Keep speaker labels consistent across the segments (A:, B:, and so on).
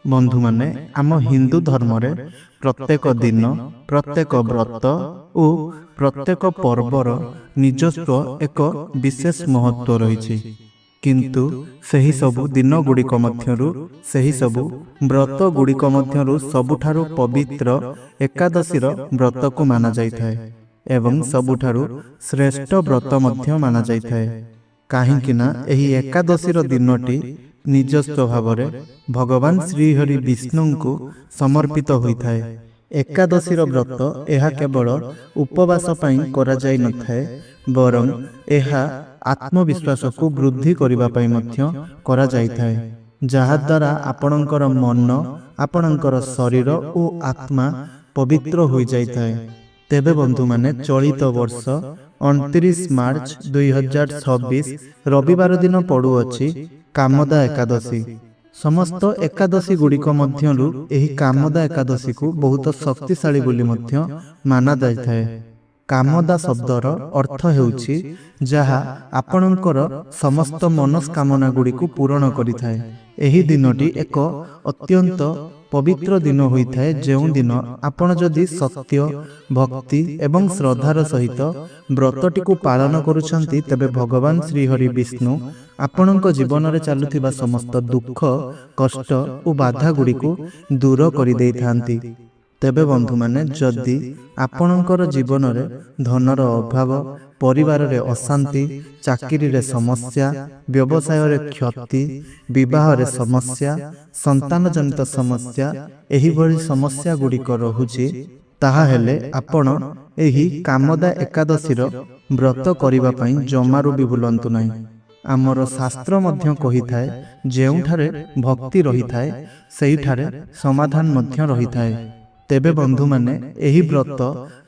A: बंधु माने आम हिंदू धर्म रे प्रत्येक दिन प्रत्येक व्रत और प्रत्येक पर्वर निजस्व एक विशेष महत्व रही। किंतु सही सबु दिन गुड़िक मध्यरु सही सबु व्रत गुड़िक मध्यरु सबुठारु पवित्र एकादशीर व्रत को माना जाइथाय एवं सबुठारु श्रेष्ठ व्रत मध्य माना जाइथाय। काहेकि ना एही एकादशीर दिनटी निजस्व भावरे भगवान श्रीहरि विष्णु को समर्पित होइथाय। एकादशीर व्रत एहा केवल उपवास पई करा जाय नथाय, बरं एहा आत्मविश्वास को वृद्धि करिबा पई मध्य करा जाइथाय, जहा द्वारा आपणकर मन आपणकर शरीर और आत्मा पवित्र होई जाइथाय। तेबे बंधु माने चलित वर्ष 29 मार्च 2026 रविवार दिन पड़ुअछि कामदा एकादशी। समस्त एकादशी गुड़िक मध्यरु एही कामदा एकादशी को बहुत शक्तिशाली बोली मध्य माना जाइथाय। कामदा शब्दर अर्थ हेउछि जहा आपणकर समस्त मनस्कामना गुड़िक पूरण करिथाय। एही दिनटी एक अत्यंत पवित्र दिन होइथाय, जेउ दिन आपण जदि सत्य भक्ति एवं श्रद्धार सहित व्रतटी को पालन करुछंती, तेबे भगवान श्रीहरि विष्णु आपणक जीवन रे चालुथिबा समस्त दुख कष्ट और बाधा गुड़ी को दूर कर दे थांती। तेबे बंधु माने जदि आपणकर जीवन रे धनर अभाव, परिवार रे अशांति, चाकरी रे समस्या, व्यवसाय रे क्षति, विवाह रे समस्या, संतान जनित समस्या, एही भली समस्या गुड़िक रहुछि, ताहा हेले आपण एही कामदा एकादशीर व्रत करिबा पई जमारू भी भूलंतु नाही। आमर शास्त्र मध्य कहिथाय जेउठारे भक्ति रहिथाय सेहिठारे समाधान मध्य रहिथाय। तेबे बंधु माने एही व्रत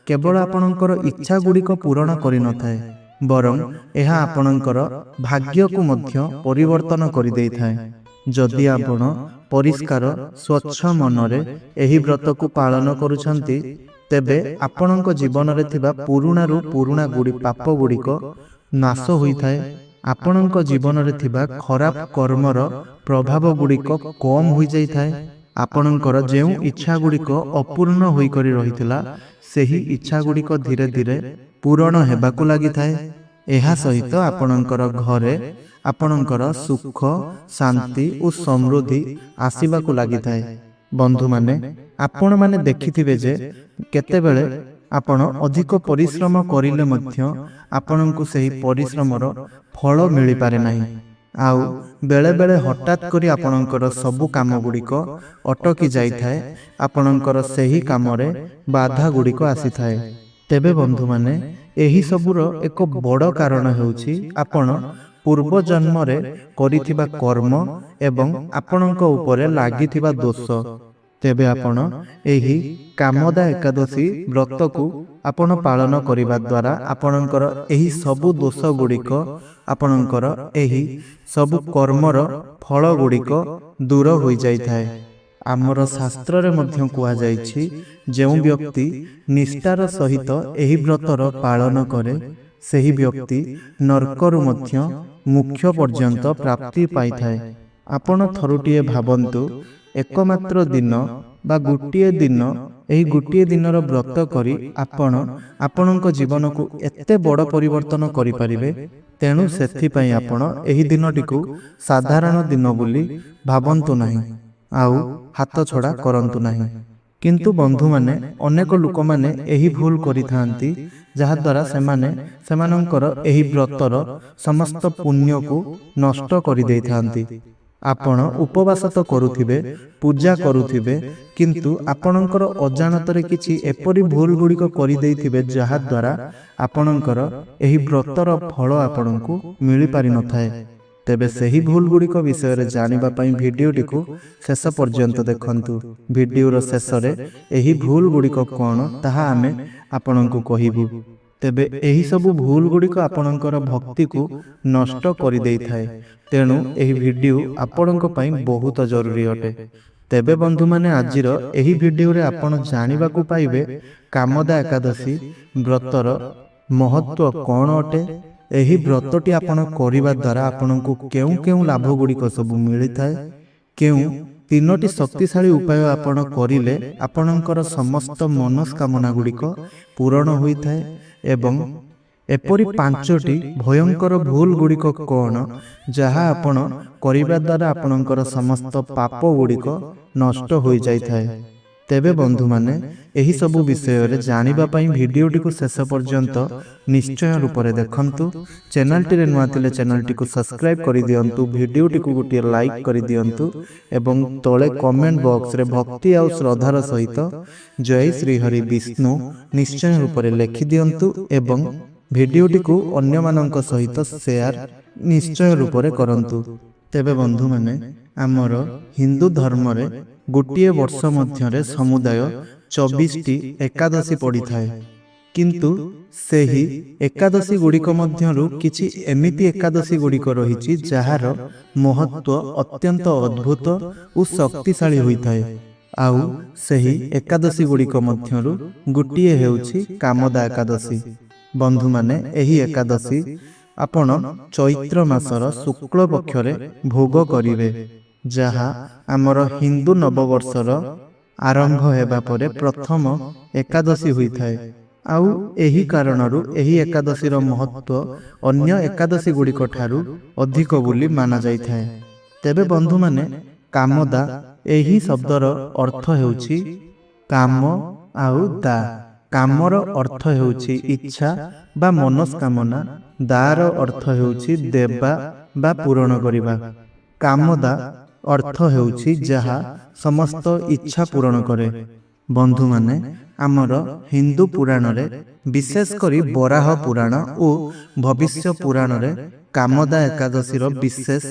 A: केवल आपणकर इच्छा गुड़िक पूरण करि नथाय, बरं एहा आपणकर भाग्य को मध्य परिवर्तन करि देइथाय। जदि आपण परिष्कार स्वच्छ मनरे एही व्रत को पालन करुछंती, तेबे आपणक जीवन रे थिबा पुरुणारु पुरुणा गुड़ी पाप गुड़िक नाश होइथाय। आपणक जीवन रे थिबा खराब कर्मर प्रभाव गुड़िक कम होई जाइथाय। आपणकर जेउ इच्छा गुड़िक अपूर्ण होई करी रहितला, सेही इच्छा गुड़िक धीरे धीरे पूरण हेबाकु लागिथाय। एहा सहित आपणकर घरे आपणकर सुख शांति और समृद्धि आसीबाकु लागिथाय। बंधु माने आपण माने देखिथिबे जे केतेबेले आपण अधिक परिश्रम करिले मध्य आपणଙ୍କୁ सेही परिश्रमर फल मिली पारे नाही। आउ बेले बेले हठात करी आपणकर सबु काम गुड़िक अटकी जाइथाय, आपणकर सेही कामरे बाधा गुड़िक आसीथाय। तेबे बंधु माने एही सबुर एक बड़ कारण हेउछि आपण पूर्व जन्म रे करिथिबा कर्म एवं आपणଙ୍କ उपरे लागिथिबा दोष। तेबे आपण एही कामदा एकादशी व्रत को आपण पालन करिबा द्वारा आपणकर एही सबु दोष गुड़िक आपणकर एही सबु कर्मर फल गुड़िक दूर होई जाइथाय। आमर शास्त्र रे मध्य कुआ जाइछि जेउ व्यक्ति निष्ठार सहित एही व्रतर पालन करे, सेही व्यक्ति नरकरु मध्य मुख्य पर्यंत प्राप्ति पाइथाय। आपण थरुटिए भाबंतु एकमात्र दिन बा गोटिए दिन एही गोटिए दिनर व्रत करी आपण आपणक जीवन को एते बड़ परिवर्तन करि परिबे। तेणु सेथि पई आपण एही दिनटी को साधारण दिन बोली भाबंतु नाही, आउ हाथ छड़ा करंतु नाही। किंतु बंधु माने अनेक लोक माने एही भूल करिथांती, जहा द्वारा सेमाने सेमानंकर एही व्रतर समस्त पुण्य को नष्ट करि देइथांती। आपण उपवास तो करुथिबे, पूजा करुथिबे, किंतु आपणकर अजाणतरे किछि एपरि भूल गुड़िक करि देइथिबे, जहा द्वारा आपणकर एही व्रतर फल आपणଙ୍କୁ मिली पारि नथाय। तेबे सेही भूल गुड़िक विषय रे जानिबा पई भिडियोटी को शेष पर्यंत देखंतु। भिडियोर शेष रे एही भूल गुड़िक कोन ताहा आमे आपणଙ୍କୁ कहिबु। तेबे एही सबु भूल गुड़िक आपणकर भक्ति को नष्ट करि देइथाय। तेणु एही वीडियो आपणଙ୍କ पई बहुत जरूरी अटे। तेबे बंधु माने आजिर एही वीडियो रे आपण जानिबा को पाइबे कामदा एकादशी व्रतर महत्व कोन अटे। एही व्रतटी आपण करिबा द्वारा आपणଙ୍କୁ केउ केउ लाभ गुड़िक सब मिलिथाय, केउ ତିନୋଟି ଶକ୍ତିଶାଳୀ ଉପାୟ ଆପଣ କରିଲେ ଆପଣଙ୍କର ସମସ୍ତ ମନସ୍କାମନା ଗୁଡ଼ିକ ପୂରଣ ହୋଇଥାଏ। ଏବଂ ଏପରି 5ଟି ଭୟଙ୍କର ଭୁଲ ଗୁଡ଼ିକ କ'ଣ ଯାହା ଆପଣ କରିବା ଦ୍ୱାରା ଆପଣଙ୍କର ସମସ୍ତ ପାପ ଗୁଡ଼ିକ ନଷ୍ଟ ହୋଇଯାଇଥାଏ। ତେବେ ବନ୍ଧୁମାନେ, ଏହି ସବୁ ବିଷୟରେ ଜାଣିବା ପାଇଁ ଭିଡ଼ିଓଟିକୁ ଶେଷ ପର୍ଯ୍ୟନ୍ତ ନିଶ୍ଚୟ ରୂପରେ ଦେଖନ୍ତୁ। ଚ୍ୟାନେଲଟିରେ ନୂଆ ଥିଲେ ଚ୍ୟାନେଲଟିକୁ ସବସ୍କ୍ରାଇବ୍ କରିଦିଅନ୍ତୁ, ଭିଡ଼ିଓଟିକୁ ଗୋଟିଏ ଲାଇକ୍ କରିଦିଅନ୍ତୁ ଏବଂ ତଳେ କମେଣ୍ଟ ବକ୍ସରେ ଭକ୍ତି ଆଉ ଶ୍ରଦ୍ଧାର ସହିତ ଜୟ ଶ୍ରୀ ହରି ବିଷ୍ଣୁ ନିଶ୍ଚୟ ରୂପରେ ଲେଖିଦିଅନ୍ତୁ ଏବଂ ଭିଡ଼ିଓଟିକୁ ଅନ୍ୟମାନଙ୍କ ସହିତ ସେୟାର ନିଶ୍ଚୟ ରୂପରେ କରନ୍ତୁ। ତେବେ ବନ୍ଧୁମାନେ, ଆମର ହିନ୍ଦୁ ଧର୍ମରେ ଗୋଟିଏ ବର୍ଷ ମଧ୍ୟରେ ସମୁଦାୟ 24ଟି ଏକାଦଶୀ ପଡ଼ିଥାଏ। କିନ୍ତୁ ସେହି ଏକାଦଶୀ ଗୁଡ଼ିକ ମଧ୍ୟରୁ କିଛି ଏମିତି ଏକାଦଶୀ ଗୁଡ଼ିକ ରହିଛି ଯାହାର ମହତ୍ତ୍ୱ ଅତ୍ୟନ୍ତ ଅଦ୍ଭୁତ ଓ ଶକ୍ତିଶାଳୀ ହୋଇଥାଏ। ଆଉ ସେହି ଏକାଦଶୀ ଗୁଡ଼ିକ ମଧ୍ୟରୁ ଗୋଟିଏ ହେଉଛି କାମଦା ଏକାଦଶୀ। ବନ୍ଧୁମାନେ, ଏହି ଏକାଦଶୀ ଆପଣ ଚୈତ୍ର ମାସର ଶୁକ୍ଳ ପକ୍ଷରେ ଭୋଗ କରିବେ, ଯାହା ଆମର ହିନ୍ଦୁ ନବବର୍ଷର ଆରମ୍ଭ ହେବା ପରେ ପ୍ରଥମ ଏକାଦଶୀ ହୋଇଥାଏ। ଆଉ ଏହି କାରଣରୁ ଏହି ଏକାଦଶୀର ମହତ୍ତ୍ୱ ଅନ୍ୟ ଏକାଦଶୀ ଗୁଡ଼ିକ ଠାରୁ ଅଧିକ ବୋଲି ମାନାଯାଇଥାଏ। ତେବେ ବନ୍ଧୁମାନେ, କାମଦା ଏହି ଶବ୍ଦର ଅର୍ଥ ହେଉଛି କାମ ଆଉ ଦା। କାମର ଅର୍ଥ ହେଉଛି ଇଚ୍ଛା ବା ମନସ୍କାମନା, ଦାର ଅର୍ଥ ହେଉଛି ଦେବା ବା ପୂରଣ କରିବା। କାମଦା ଅର୍ଥ ହେଉଛି ଯାହା ସମସ୍ତ ଇଚ୍ଛା ପୂରଣ କରେ। ବନ୍ଧୁମାନେ, ଆମର ହିନ୍ଦୁ ପୁରାଣରେ ବିଶେଷ କରି ବରାହ ପୁରାଣ ଓ ଭବିଷ୍ୟ ପୁରାଣରେ କାମଦା ଏକାଦଶୀର ବିଶେଷ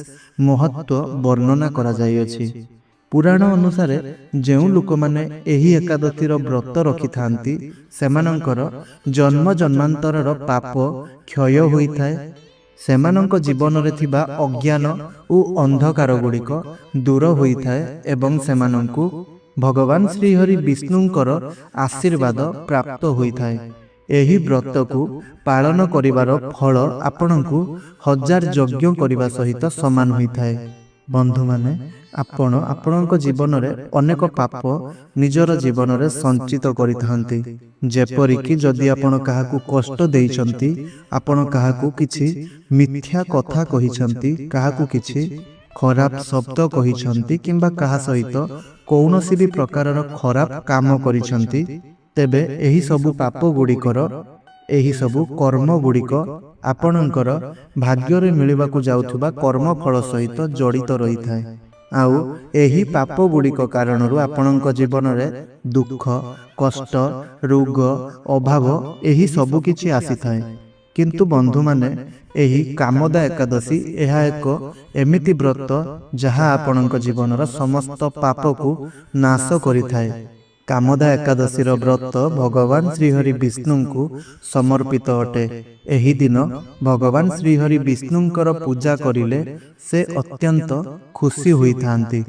A: ମହତ୍ତ୍ୱ ବର୍ଣ୍ଣନା କରାଯାଇଅଛି। ପୁରାଣ ଅନୁସାରେ ଯେଉଁ ଲୋକମାନେ ଏହି ଏକାଦଶୀର ବ୍ରତ ରଖିଥାନ୍ତି ସେମାନଙ୍କର ଜନ୍ମ ଜନ୍ମାନ୍ତରର ପାପ କ୍ଷୟ ହୋଇଥାଏ। ସେମାନଙ୍କ ଜୀବନରେ ଥିବା ଅଜ୍ଞାନ ଓ ଅନ୍ଧକାର ଗୁଡ଼ିକ ଦୂର ହୋଇଥାଏ ଏବଂ ସେମାନଙ୍କୁ ଭଗବାନ ଶ୍ରୀହରି ବିଷ୍ଣୁଙ୍କର ଆଶୀର୍ବାଦ ପ୍ରାପ୍ତ ହୋଇଥାଏ। ଏହି ବ୍ରତକୁ ପାଳନ କରିବାର ଫଳ ଆପଣଙ୍କୁ 1000 ଯଜ୍ଞ କରିବା ସହିତ ସମାନ ହୋଇଥାଏ। ବନ୍ଧୁମାନେ, ଆପଣ ଆପଣଙ୍କ ଜୀବନରେ ଅନେକ ପାପ ନିଜର ଜୀବନରେ ସଞ୍ଚିତ କରିଥାନ୍ତି। ଯେପରିକି ଯଦି ଆପଣ କାହାକୁ କଷ୍ଟ ଦେଇଛନ୍ତି, ଆପଣ କାହାକୁ କିଛି ମିଥ୍ୟା କଥା କହିଛନ୍ତି, କାହାକୁ କିଛି ଖରାପ ଶବ୍ଦ କହିଛନ୍ତି କିମ୍ବା କାହା ସହିତ କୌଣସି ବି ପ୍ରକାରର ଖରାପ କାମ କରିଛନ୍ତି, ତେବେ ଏହି ସବୁ ପାପ ଗୁଡ଼ିକର ଏହି ସବୁ କର୍ମ ଗୁଡ଼ିକ ଆପଣଙ୍କର ଭାଗ୍ୟରେ ମିଳିବାକୁ ଯାଉଥିବା କର୍ମଫଳ ସହିତ ଜଡ଼ିତ ରହିଥାଏ। ଆଉ ଏହି ପାପ ଗୁଡ଼ିକ କାରଣରୁ ଆପଣଙ୍କ ଜୀବନରେ ଦୁଃଖ, କଷ୍ଟ, ରୋଗ, ଅଭାବ ଏହି ସବୁ କିଛି ଆସିଥାଏ। କିନ୍ତୁ ବନ୍ଧୁମାନେ, ଏହି କାମଦା ଏକାଦଶୀ ଏହା ଏକ ଏମିତି ବ୍ରତ ଯାହା ଆପଣଙ୍କ ଜୀବନର ସମସ୍ତ ପାପକୁ ନାଶ କରିଥାଏ। କାମଦା ଏକାଦଶୀର ବ୍ରତ ଭଗବାନ ଶ୍ରୀହରି ବିଷ୍ଣୁଙ୍କୁ ସମର୍ପିତ ଅଟେ। ଏହି ଦିନ ଭଗବାନ ଶ୍ରୀହରି ବିଷ୍ଣୁଙ୍କର ପୂଜା କରିଲେ ସେ ଅତ୍ୟନ୍ତ ଖୁସି ହୋଇଥାନ୍ତି।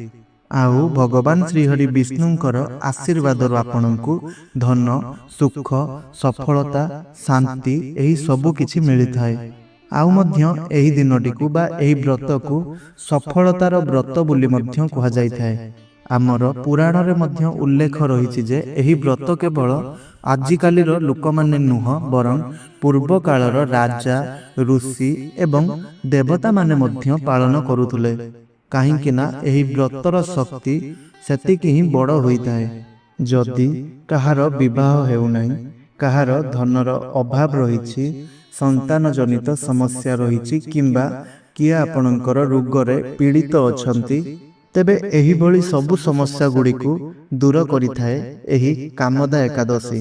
A: ଆଉ ଭଗବାନ ଶ୍ରୀହରି ବିଷ୍ଣୁଙ୍କର ଆଶୀର୍ବାଦରୁ ଆପଣଙ୍କୁ ଧନ, ସୁଖ, ସଫଳତା, ଶାନ୍ତି ଏହି ସବୁ କିଛି ମିଳିଥାଏ। ଆଉ ମଧ୍ୟ ଏହି ଦିନଟିକୁ ବା ଏହି ବ୍ରତକୁ ସଫଳତାର ବ୍ରତ ବୋଲି ମଧ୍ୟ କୁହାଯାଇଥାଏ। ଆମର ପୁରାଣରେ ମଧ୍ୟ ଉଲ୍ଲେଖ ରହିଛି ଯେ ଏହି ବ୍ରତ କେବଳ ଆଜିକାଲିର ଲୋକମାନେ ନୁହଁ, ବରଂ ପୂର୍ବ କାଳର ରାଜା, ଋଷି ଏବଂ ଦେବତାମାନେ ମଧ୍ୟ ପାଳନ କରୁଥିଲେ। କାହିଁକି ନା ଏହି ବ୍ରତର ଶକ୍ତି ସେତିକି ହିଁ ବଡ଼ ହୋଇଥାଏ। ଯଦି କାହାର ବିବାହ ହେଉନାହିଁ, କାହାର ଧନର ଅଭାବ ରହିଛି, ସନ୍ତାନ ଜନିତ ସମସ୍ୟା ରହିଛି କିମ୍ବା କିଏ ଆପଣଙ୍କର ରୋଗରେ ପୀଡ଼ିତ ଅଛନ୍ତି, ତେବେ ଏହିଭଳି ସବୁ ସମସ୍ୟା ଗୁଡ଼ିକୁ ଦୂର କରିଥାଏ ଏହି କାମଦା ଏକାଦଶୀ।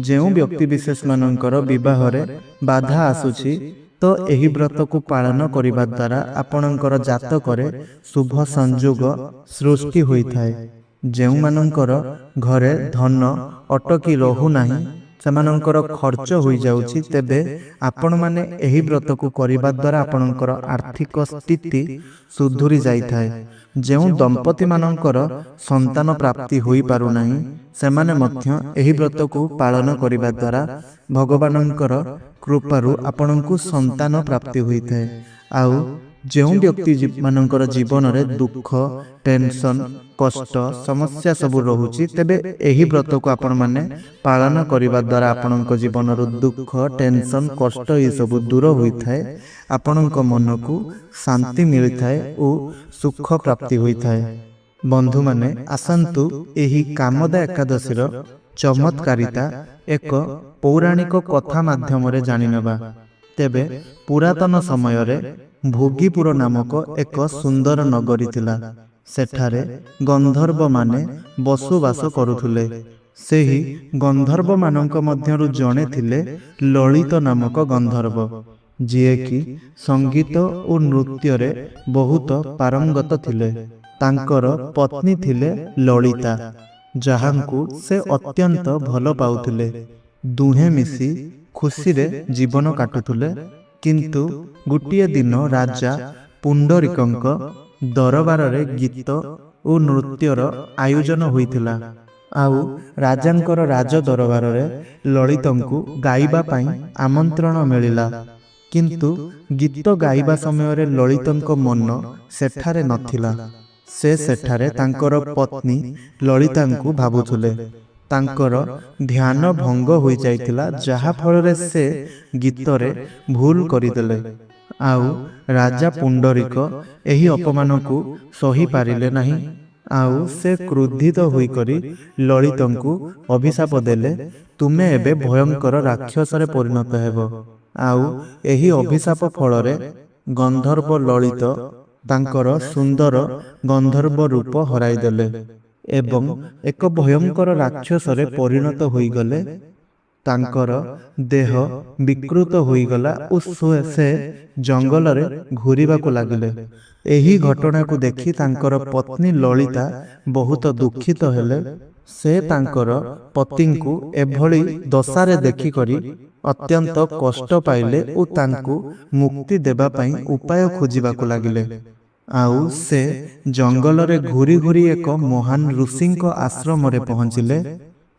A: ଯେଉଁ ବ୍ୟକ୍ତିବିଶେଷ ମାନଙ୍କର ବିବାହରେ ବାଧା ଆସୁଛି, ତ ଏହି ବ୍ରତକୁ ପାଳନ କରିବା ଦ୍ୱାରା ଆପଣଙ୍କର ଜାତକରେ ଶୁଭ ସଂଯୋଗ ସୃଷ୍ଟି ହୋଇଥାଏ। ଯେଉଁମାନଙ୍କର ଘରେ ଧନ ଅଟକି ରହୁନାହିଁ, ସେମାନଙ୍କର ଖର୍ଚ୍ଚ ହୋଇଯାଉଛି, ତେବେ ଆପଣମାନେ ଏହି ବ୍ରତକୁ କରିବା ଦ୍ୱାରା ଆପଣଙ୍କର ଆର୍ଥିକ ସ୍ଥିତି ସୁଧୁରି ଯାଇଥାଏ। ଯେଉଁ ଦମ୍ପତିମାନଙ୍କର ସନ୍ତାନ ପ୍ରାପ୍ତି ହୋଇପାରୁନାହିଁ, ସେମାନେ ମଧ୍ୟ ଏହି ବ୍ରତକୁ ପାଳନ କରିବା ଦ୍ୱାରା ଭଗବାନଙ୍କର କୃପାରୁ ଆପଣଙ୍କୁ ସନ୍ତାନ ପ୍ରାପ୍ତି ହୋଇଥାଏ। ଆଉ ଯେଉଁ ବ୍ୟକ୍ତି ମାନଙ୍କର ଜୀବନରେ ଦୁଃଖ, ଟେନସନ, କଷ୍ଟ, ସମସ୍ୟା ସବୁ ରହୁଛି, ତେବେ ଏହି ବ୍ରତକୁ ଆପଣମାନେ ପାଳନ କରିବା ଦ୍ୱାରା ଆପଣଙ୍କ ଜୀବନରୁ ଦୁଃଖ, ଟେନସନ, କଷ୍ଟ ଏସବୁ ଦୂର ହୋଇଥାଏ। ଆପଣଙ୍କ ମନକୁ ଶାନ୍ତି ମିଳିଥାଏ ଓ ସୁଖ ପ୍ରାପ୍ତି ହୋଇଥାଏ। ବନ୍ଧୁମାନେ, ଆସନ୍ତୁ ଏହି କାମଦା ଏକାଦଶୀର ଚମତ୍କାରିତା ଏକ ପୌରାଣିକ କଥା ମାଧ୍ୟମରେ ଜାଣିନେବା। ତେବେ ପୁରାତନ ସମୟରେ ଭୋଗୀପୁର ନାମକ ଏକ ସୁନ୍ଦର ନଗରୀ ଥିଲା। ସେଠାରେ ଗନ୍ଧର୍ବମାନେ ବସବାସ କରୁଥିଲେ। ସେହି ଗନ୍ଧର୍ବମାନଙ୍କ ମଧ୍ୟରୁ ଜଣେ ଥିଲେ ଲଳିତ ନାମକ ଗନ୍ଧର୍ବ, ଯିଏକି ସଙ୍ଗୀତ ଓ ନୃତ୍ୟରେ ବହୁତ ପାରଙ୍ଗତ ଥିଲେ। ତାଙ୍କର ପତ୍ନୀ ଥିଲେ ଲଳିତା, ଯାହାଙ୍କୁ ସେ ଅତ୍ୟନ୍ତ ଭଲ ପାଉଥିଲେ। ଦୁହେଁ ମିଶି ଖୁସିରେ ଜୀବନ କାଟୁଥିଲେ। କିନ୍ତୁ ଗୋଟିଏ ଦିନ ରାଜା ପୁଣ୍ଡରିକଙ୍କ ଦରବାରରେ ଗୀତ ଓ ନୃତ୍ୟର ଆୟୋଜନ ହୋଇଥିଲା। ଆଉ ରାଜାଙ୍କର ରାଜ ଦରବାରରେ ଲଳିତଙ୍କୁ ଗାଇବା ପାଇଁ ଆମନ୍ତ୍ରଣ ମିଳିଲା। କିନ୍ତୁ ଗୀତ ଗାଇବା ସମୟରେ ଲଳିତଙ୍କ ମନ ସେଠାରେ ନଥିଲା। ସେ ସେଠାରେ ତାଙ୍କର ପତ୍ନୀ ଲଳିତାଙ୍କୁ ଭାବୁଥିଲେ। ତାଙ୍କର ଧ୍ୟାନ ଭଙ୍ଗ ହୋଇଯାଇଥିଲା, ଯାହାଫଳରେ ସେ ଗୀତରେ ଭୁଲ କରିଦେଲେ। ଆଉ ରାଜା ପୁଣ୍ଡରିକ ଏହି ଅପମାନକୁ ସହିପାରିଲେ ନାହିଁ। ଆଉ ସେ କ୍ରୋଧିତ ହୋଇକରି ଲଳିତଙ୍କୁ ଅଭିଶାପ ଦେଲେ, ତୁମେ ଏବେ ଭୟଙ୍କର ରାକ୍ଷସରେ ପରିଣତ ହେବ। ଆଉ ଏହି ଅଭିଶାପ ଫଳରେ ଗନ୍ଧର୍ବ ଲଳିତ ତାଙ୍କର ସୁନ୍ଦର ଗନ୍ଧର୍ବ ରୂପ ହରାଇଦେଲେ ଏବଂ ଏକ ଭୟଙ୍କର ରାକ୍ଷସରେ ପରିଣତ ହୋଇଗଲେ। ତାଙ୍କର ଦେହ ବିକୃତ ହୋଇଗଲା ଓ ସେ ଜଙ୍ଗଲରେ ଘୂରିବାକୁ ଲାଗିଲେ। ଏହି ଘଟଣାକୁ ଦେଖି ତାଙ୍କର ପତ୍ନୀ ଲଳିତା ବହୁତ ଦୁଃଖିତ ହେଲେ। ସେ ତାଙ୍କର ପତିଙ୍କୁ ଏଭଳି ଦଶାରେ ଦେଖିକରି ଅତ୍ୟନ୍ତ କଷ୍ଟ ପାଇଲେ ଓ ତାଙ୍କୁ ମୁକ୍ତି ଦେବା ପାଇଁ ଉପାୟ ଖୋଜିବାକୁ ଲାଗିଲେ। ଆଉ ସେ ଜଙ୍ଗଲରେ ଘୂରି ଘୂରି ଏକ ମହାନ ଋଷିଙ୍କ ଆଶ୍ରମରେ ପହଞ୍ଚିଲେ।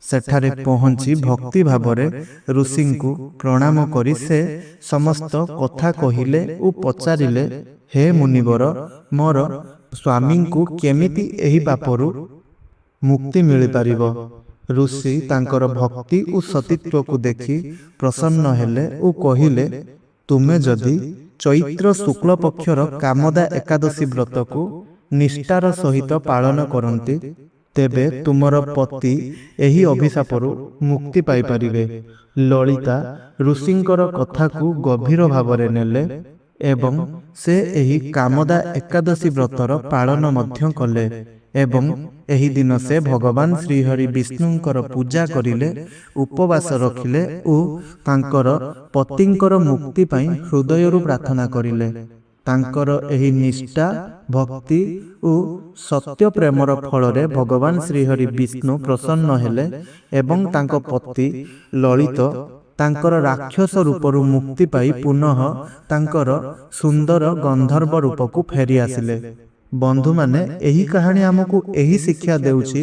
A: ସେଠାରେ ପହଞ୍ଚି ଭକ୍ତି ଭାବରେ ଋଷିଙ୍କୁ ପ୍ରଣାମ କରି ସେ ସମସ୍ତ କଥା କହିଲେ ଓ ପଚାରିଲେ, ହେ ମୁନିବର, ମୋର ସ୍ୱାମୀଙ୍କୁ କେମିତି ଏହି ପାପରୁ ମୁକ୍ତି ମିଳିପାରିବ? ଋଷି ତାଙ୍କର ଭକ୍ତି ଓ ସତୀତ୍ୱକୁ ଦେଖି ପ୍ରସନ୍ନ ହେଲେ ଓ କହିଲେ, ତୁମେ ଯଦି ଚୈତ୍ର ଶୁକ୍ଳ ପକ୍ଷର କାମଦା ଏକାଦଶୀ ବ୍ରତକୁ ନିଷ୍ଠାର ସହିତ ପାଳନ କରନ୍ତି, ତେବେ ତୁମର ପତି ଏହି ଅଭିଶାପରୁ ମୁକ୍ତି ପାଇପାରିବେ। ଲଳିତା ଋଷିଙ୍କର କଥାକୁ ଗଭୀର ଭାବରେ ନେଲେ ଏବଂ ସେ ଏହି କାମଦା ଏକାଦଶୀ ବ୍ରତର ପାଳନ ମଧ୍ୟ କଲେ ଏବଂ ଏହି ଦିନ ସେ ଭଗବାନ ଶ୍ରୀହରି ବିଷ୍ଣୁଙ୍କର ପୂଜା କରିଲେ, ଉପବାସ ରଖିଲେ ଓ ତାଙ୍କର ପତିଙ୍କର ମୁକ୍ତି ପାଇଁ ହୃଦୟରୁ ପ୍ରାର୍ଥନା କରିଲେ। ତାଙ୍କର ଏହି ନିଷ୍ଠା, ଭକ୍ତି ଓ ସତ୍ୟ ପ୍ରେମର ଫଳରେ ଭଗବାନ ଶ୍ରୀହରି ବିଷ୍ଣୁ ପ୍ରସନ୍ନ ହେଲେ ଏବଂ ତାଙ୍କ ପତି ଲଳିତ ତାଙ୍କର ରାକ୍ଷସ ରୂପରୁ ମୁକ୍ତି ପାଇ ପୁନଃ ତାଙ୍କର ସୁନ୍ଦର ଗନ୍ଧର୍ବ ରୂପକୁ ଫେରି ଆସିଲେ। ବନ୍ଧୁମାନେ, ଏହି କାହାଣୀ ଆମକୁ ଏହି ଶିକ୍ଷା ଦେଉଛି,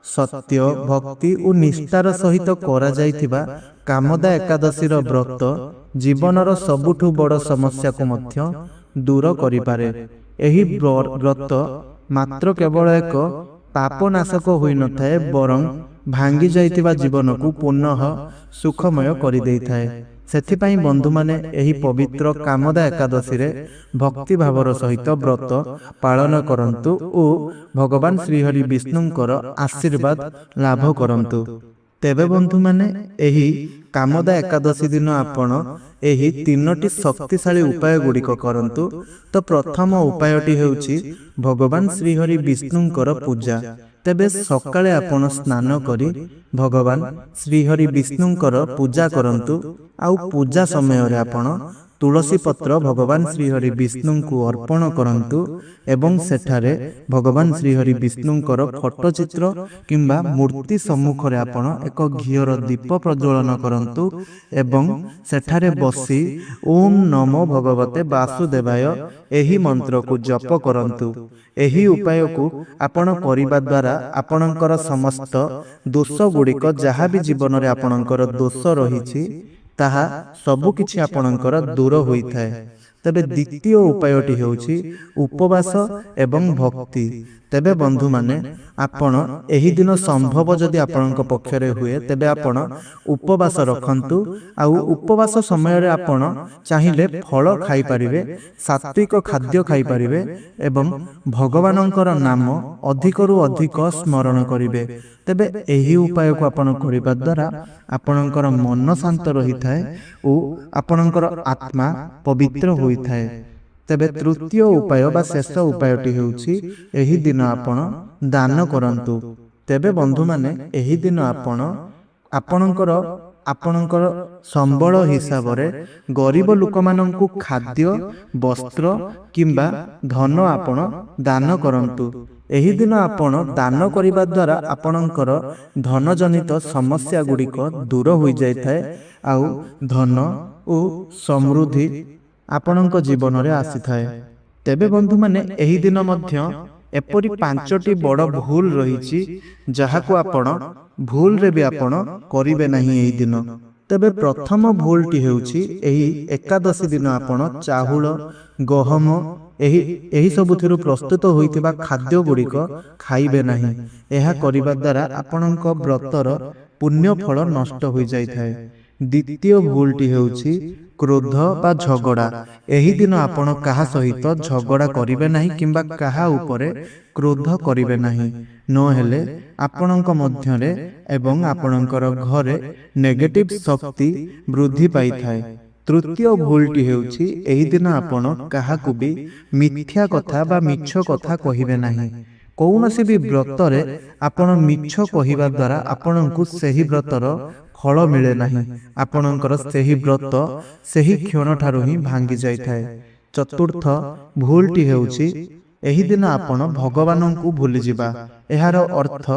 A: ସତ୍ୟ, ଭକ୍ତି ଓ ନିଷ୍ଠାର ସହିତ କରାଯାଇଥିବା କାମଦା ଏକାଦଶୀର ବ୍ରତ ଜୀବନର ସବୁଠୁ ବଡ଼ ସମସ୍ୟାକୁ ମଧ୍ୟ ଦୂର କରିପାରେ। ଏହି ବ୍ରତ ମାତ୍ର କେବଳ ଏକ ପାପନାଶକ ହୋଇନଥାଏ, ବରଂ ଭାଙ୍ଗି ଯାଇଥିବା ଜୀବନକୁ ପୁନଃ ସୁଖମୟ କରିଦେଇଥାଏ। ସେଥିପାଇଁ ବନ୍ଧୁମାନେ, ଏହି ପବିତ୍ର କାମଦା ଏକାଦଶୀରେ ଭକ୍ତିଭାବର ସହିତ ବ୍ରତ ପାଳନ କରନ୍ତୁ ଓ ଭଗବାନ ଶ୍ରୀହରି ବିଷ୍ଣୁଙ୍କର ଆଶୀର୍ବାଦ ଲାଭ କରନ୍ତୁ। ତେବେ ବନ୍ଧୁମାନେ, ଏହି କାମଦା ଏକାଦଶୀ ଦିନ ଆପଣ ଏହି 3ଟି ଶକ୍ତିଶାଳୀ ଉପାୟ ଗୁଡ଼ିକ କରନ୍ତୁ। ତ ପ୍ରଥମ ଉପାୟଟି ହେଉଛି ଭଗବାନ ଶ୍ରୀହରି ବିଷ୍ଣୁଙ୍କର ପୂଜା। ତେବେ ସକାଳେ ଆପଣ ସ୍ନାନ କରି ଭଗବାନ ଶ୍ରୀହରି ବିଷ୍ଣୁଙ୍କର ପୂଜା କରନ୍ତୁ। ଆଉ ପୂଜା ସମୟରେ ଆପଣ ତୁଳସୀ ପତ୍ର ଭଗବାନ ଶ୍ରୀହରି ବିଷ୍ଣୁଙ୍କୁ ଅର୍ପଣ କରନ୍ତୁ ଏବଂ ସେଠାରେ ଭଗବାନ ଶ୍ରୀହରି ବିଷ୍ଣୁଙ୍କର ଫଟୋ ଚିତ୍ର କିମ୍ବା ମୂର୍ତ୍ତି ସମ୍ମୁଖରେ ଆପଣ ଏକ ଘିଅର ଦୀପ ପ୍ରଜ୍ୱଳନ କରନ୍ତୁ ଏବଂ ସେଠାରେ ବସି ଓମ୍ ନମୋ ଭଗବତେ ବାସୁଦେବାୟ ଏହି ମନ୍ତ୍ରକୁ ଜପ କରନ୍ତୁ। ଏହି ଉପାୟକୁ ଆପଣ କରିବା ଦ୍ୱାରା ଆପଣଙ୍କର ସମସ୍ତ ଦୋଷ ଗୁଡ଼ିକ, ଯାହା ବି ଜୀବନରେ ଆପଣଙ୍କର ଦୋଷ ରହିଛି, ତାହା ସବୁକିଛି ଆପଣଙ୍କର ଦୂର ହୋଇଥାଏ। ତେବେ ଦ୍ୱିତୀୟ ଉପାୟଟି ହେଉଛି ଉପବାସ ଏବଂ ଭକ୍ତି। ତେବେ ବନ୍ଧୁମାନେ, ଆପଣ ଏହି ଦିନ ସମ୍ଭବ ଯଦି ଆପଣଙ୍କ ପକ୍ଷରେ ହୁଏ ତେବେ ଆପଣ ଉପବାସ ରଖନ୍ତୁ। ଆଉ ଉପବାସ ସମୟରେ ଆପଣ ଚାହିଁଲେ ଫଳ ଖାଇପାରିବେ, ସାତ୍ବିକ ଖାଦ୍ୟ ଖାଇପାରିବେ ଏବଂ ଭଗବାନଙ୍କର ନାମ ଅଧିକରୁ ଅଧିକ ସ୍ମରଣ କରିବେ। ତେବେ ଏହି ଉପାୟକୁ ଆପଣ କରିବା ଦ୍ୱାରା ଆପଣଙ୍କର ମନ ଶାନ୍ତ ରହିଥାଏ ଓ ଆପଣଙ୍କର ଆତ୍ମା ପବିତ୍ର ହୋଇଥାଏ। ତେବେ ତୃତୀୟ ଉପାୟ ବା ଶେଷ ଉପାୟଟି ହେଉଛି ଏହି ଦିନ ଆପଣ ଦାନ କରନ୍ତୁ। ତେବେ ବନ୍ଧୁମାନେ, ଏହି ଦିନ ଆପଣ ଆପଣଙ୍କର ସମ୍ବଳ ହିସାବରେ ଗରିବ ଲୋକମାନଙ୍କୁ ଖାଦ୍ୟ, ବସ୍ତ୍ର କିମ୍ବା ଧନ ଆପଣ ଦାନ କରନ୍ତୁ। ଏହି ଦିନ ଆପଣ ଦାନ କରିବା ଦ୍ୱାରା ଆପଣଙ୍କର ଧନଜନିତ ସମସ୍ୟା ଗୁଡ଼ିକ ଦୂର ହୋଇଯାଇଥାଏ ଆଉ ଧନ ଓ ସମୃଦ୍ଧି ଆପଣଙ୍କ ଜୀବନରେ ଆସିଥାଏ। ତେବେ ବନ୍ଧୁମାନେ, ଏହି ଦିନ ମଧ୍ୟ ଏପରି 5ଟି ବଡ଼ ଭୁଲ ରହିଛି ଯାହାକୁ ଆପଣ ଭୁଲରେ ବି ଆପଣ କରିବେ ନାହିଁ ଏହି ଦିନ। ତେବେ ପ୍ରଥମ ଭୁଲଟି ହେଉଛି ଏହି ଏକାଦଶୀ ଦିନ ଆପଣ ଚାଉଳ, ଗହମ ଏହି ସବୁଥିରୁ ପ୍ରସ୍ତୁତ ହୋଇଥିବା ଖାଦ୍ୟ ଗୁଡ଼ିକ ଖାଇବେ ନାହିଁ। ଏହା କରିବା ଦ୍ୱାରା ଆପଣଙ୍କ ବ୍ରତର ପୁଣ୍ୟ ଫଳ ନଷ୍ଟ ହୋଇଯାଇଥାଏ। ଦ୍ୱିତୀୟ ଭୁଲଟି ହେଉଛି କ୍ରୋଧ ବା ଝଗଡ଼ା। ଏହି ଦିନ ଆପଣ କାହା ସହିତ ଝଗଡ଼ା କରିବେ ନାହିଁ କିମ୍ବା କାହା ଉପରେ କ୍ରୋଧ କରିବେ ନାହିଁ, ନହେଲେ ଆପଣଙ୍କ ମଧ୍ୟରେ ଏବଂ ଆପଣଙ୍କର ଘରେ ନେଗେଟିଭ ଶକ୍ତି ବୃଦ୍ଧି ପାଇଥାଏ। ତୃତୀୟ ଭୁଲଟି ହେଉଛି ଏହି ଦିନ ଆପଣ କାହାକୁ ବି ମିଥ୍ୟା କଥା ବା ମିଛ କଥା କହିବେ ନାହିଁ। କୌଣସି ବି ବ୍ରତରେ ଆପଣ ମିଛ କହିବା ଦ୍ୱାରା ଆପଣଙ୍କୁ ସେହି ବ୍ରତର ଫଳ ମିଳେ ନାହିଁ। ଆପଣଙ୍କର ସେହି ବ୍ରତ ସେହି କ୍ଷଣଠାରୁ ହିଁ ଭାଙ୍ଗି ଯାଇଥାଏ। ଚତୁର୍ଥ ଭୁଲଟି ହେଉଛି ଏହି ଦିନ ଆପଣ ଭଗବାନଙ୍କୁ ଭୁଲିଯିବା। ଏହାର ଅର୍ଥ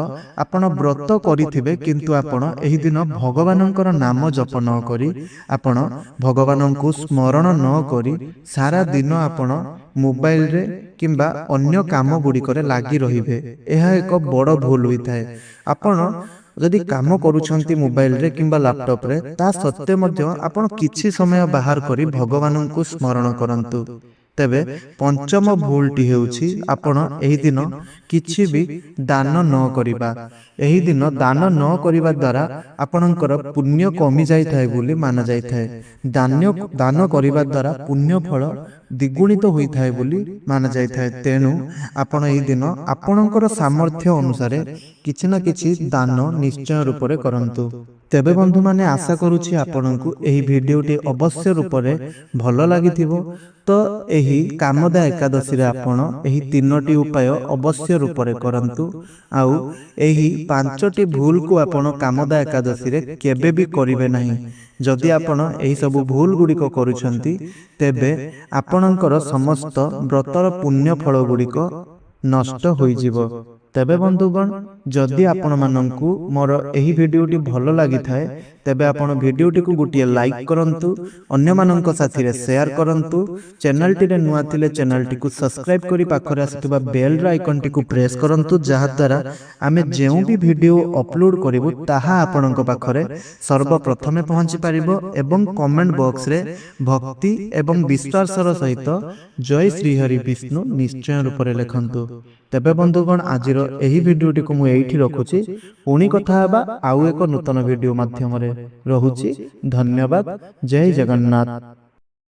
A: ଆପଣ ବ୍ରତ କରିଥିବେ କିନ୍ତୁ ଆପଣ ଏହି ଦିନ ଭଗବାନଙ୍କର ନାମ ଜପ ନ କରି, ଆପଣ ଭଗବାନଙ୍କୁ ସ୍ମରଣ ନ କରି ସାରା ଦିନ ଆପଣ ମୋବାଇଲରେ କିମ୍ବା ଅନ୍ୟ କାମ ଗୁଡ଼ିକରେ ଲାଗି ରହିବେ। ଏହା ଏକ ବଡ଼ ଭୁଲ ହୋଇଥାଏ। ଆପଣ ଯଦି କାମ କରୁଛନ୍ତି ମୋବାଇଲରେ କିମ୍ବା ଲାପଟପରେ, ତା ସତ୍ତ୍ୱେ ମଧ୍ୟ ଆପଣ କିଛି ସମୟ ବାହାର କରି ଭଗବାନଙ୍କୁ ସ୍ମରଣ କରନ୍ତୁ। ତେବେ ପଞ୍ଚମ ଭୁଲଟି ହେଉଛି ଆପଣ ଏହି ଦିନ କିଛି ବି ଦାନ ନ କରିବା। ଏହି ଦିନ ଦାନ ନ କରିବା ଦ୍ୱାରା ଆପଣଙ୍କର ପୁଣ୍ୟ କମି ଯାଇଥାଏ ବୋଲି ମାନାଯାଇଥାଏ। ଦାନ କରିବା ଦ୍ୱାରା ପୁଣ୍ୟ ଫଳ ଦ୍ୱିଗୁଣିତ ହୋଇଥାଏ ବୋଲି ମାନାଯାଇଥାଏ। ତେଣୁ ଆପଣ ଏହି ଦିନ ଆପଣଙ୍କର ସାମର୍ଥ୍ୟ ଅନୁସାରେ କିଛି ନା କିଛି ଦାନ ନିଶ୍ଚୟ ରୂପରେ କରନ୍ତୁ। ତେବେ ବନ୍ଧୁମାନେ, ଆଶା କରୁଛି ଆପଣଙ୍କୁ ଏହି ଭିଡ଼ିଓଟି ଅବଶ୍ୟ ରୂପରେ ଭଲ ଲାଗିଥିବ। ତ ଏହି କାମଦା ଏକାଦଶୀରେ ଆପଣ ଏହି 3ଟି ଉପାୟ ଅବଶ୍ୟ ରୂପରେ କରନ୍ତୁ। ଆଉ ଏହି 5ଟି ଭୁଲକୁ ଆପଣ କାମଦା ଏକାଦଶୀରେ କେବେ ବି କରିବେ ନାହିଁ। ଯଦି ଆପଣ ଏହି ସବୁ ଭୁଲ ଗୁଡ଼ିକ କରୁଛନ୍ତି ତେବେ ଆପଣଙ୍କର ସମସ୍ତ ବ୍ରତର ପୁଣ୍ୟ ଫଳ ଗୁଡ଼ିକ ନଷ୍ଟ ହୋଇଯିବ। ତେବେ ବନ୍ଧୁଗଣ, ଯଦି ଆପଣମାନଙ୍କୁ ମୋର ଏହି ଭିଡ଼ିଓଟି ଭଲ ଲାଗିଥାଏ ତେବେ ଆପଣ ଭିଡ଼ିଓଟିକୁ ଗୋଟିଏ ଲାଇକ୍ କରନ୍ତୁ, ଅନ୍ୟମାନଙ୍କ ସାଥିରେ ସେୟାର କରନ୍ତୁ। ଚ୍ୟାନେଲଟିରେ ନୂଆ ଥିଲେ ଚ୍ୟାନେଲଟିକୁ ସବସ୍କ୍ରାଇବ୍ କରି ପାଖରେ ଆସୁଥିବା ବେଲ୍ର ଆଇକନ୍ଟିକୁ ପ୍ରେସ୍ କରନ୍ତୁ, ଯାହାଦ୍ୱାରା ଆମେ ଯେଉଁ ବି ଭିଡ଼ିଓ ଅପଲୋଡ଼ କରିବୁ ତାହା ଆପଣଙ୍କ ପାଖରେ ସର୍ବପ୍ରଥମେ ପହଞ୍ଚି ପାରିବ। ଏବଂ କମେଣ୍ଟ ବକ୍ସରେ ଭକ୍ତି ଏବଂ ବିଶ୍ୱାସର ସହିତ ଜୟ ଶ୍ରୀହରି ବିଷ୍ଣୁ ନିଶ୍ଚୟ ରୂପରେ ଲେଖନ୍ତୁ। ତେବେ ବନ୍ଧୁଗଣ, ଆଜିର ଏହି ଭିଡ଼ିଓଟିକୁ ମୁଁ ଏଇଠି ରଖୁଛି। ପୁଣି କଥା ହେବା ଆଉ ଏକ ନୂତନ ଭିଡ଼ିଓ ମାଧ୍ୟମରେ। ରହୁଛି। ଧନ୍ୟବାଦ। ଜୟ ଜଗନ୍ନାଥ।